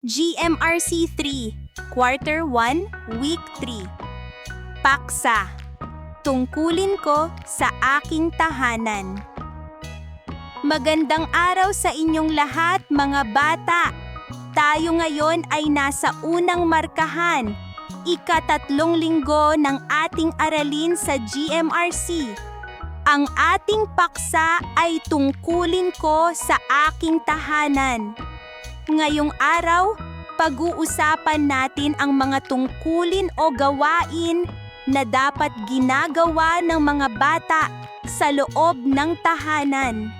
GMRC 3, Quarter 1, Week 3. Paksa. Tungkulin ko sa aking tahanan. Magandang araw sa inyong lahat, mga bata. Tayo ngayon ay nasa unang markahan, ika-3 linggo ng ating aralin sa GMRC. Ang ating paksa ay tungkulin ko sa aking tahanan. Ngayong araw, pag-uusapan natin ang mga tungkulin o gawain na dapat ginagawa ng mga bata sa loob ng tahanan.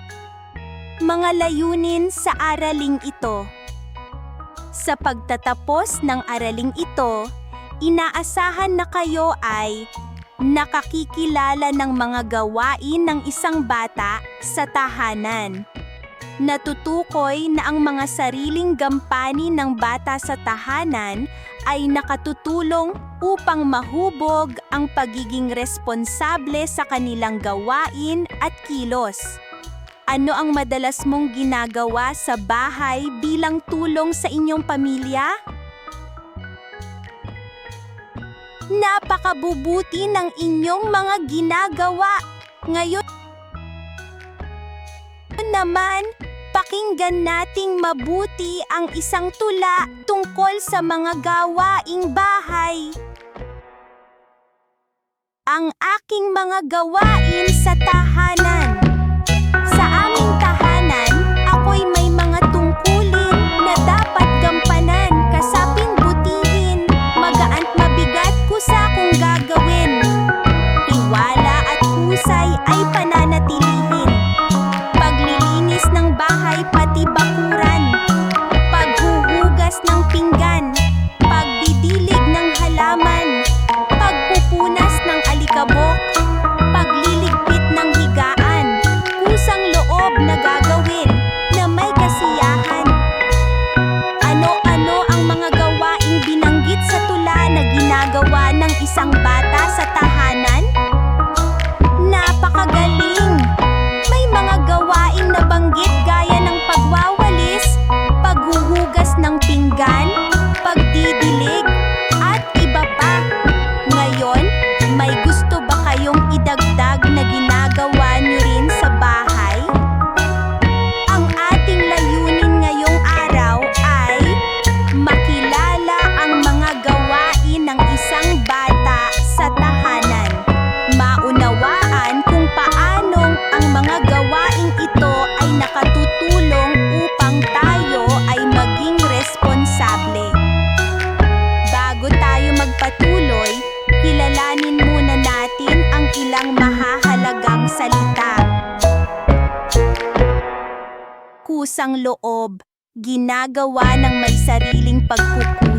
Mga layunin sa araling ito. Sa pagtatapos ng araling ito, inaasahan na kayo ay nakakikilala ng mga gawain ng isang bata sa tahanan. Natutukoy na ang mga sariling gampanin ng bata sa tahanan ay nakatutulong upang mahubog ang pagiging responsable sa kanilang gawain at kilos. Ano ang madalas mong ginagawa sa bahay bilang tulong sa inyong pamilya? Napakabubuti ng inyong mga ginagawa. Ngayon naman, pakinggan nating mabuti ang isang tula tungkol sa mga gawaing bahay. Ang aking mga gawain sa tahanan. Sa aming tahanan, ako'y may mga tungkulin na dapat gampanan, kasaping butihin, magaant mabigat kusa kung gagawin. Tiwala at husay ay pananatilihin. Paglilinis ng bahay pati bakuran, paghuhugas ng pinggan, pagdidilig ng halaman, pagpupunas ng alikabok, pagliligpit ng higaan, kusang loob na gagawin na may kasiyahan. Ano-ano ang mga gawaing binanggit sa tula na ginagawa ng isang bata sa tahanan? Napakagaling! May mga gawaing nabanggit gaya ng pagwawalis, paghuhugas ng pinggan, pagdidilig, at iba pa. Ngayon, may gusto ba kayong idagdag na ginagawa nyo rin sa bahay? Ang ating layunin ngayong araw ay makilala ang mga gawain ng isang bata sa tahanan. Maunawaan kung paanong ang mga gawaing ito ay nakatutulong upang tayo ay maging responsable. Bago tayo magpatuloy, kilalanin muna natin ang ilang mahahalagang salita. Kusang loob, ginagawa ng may sariling pagkukulang.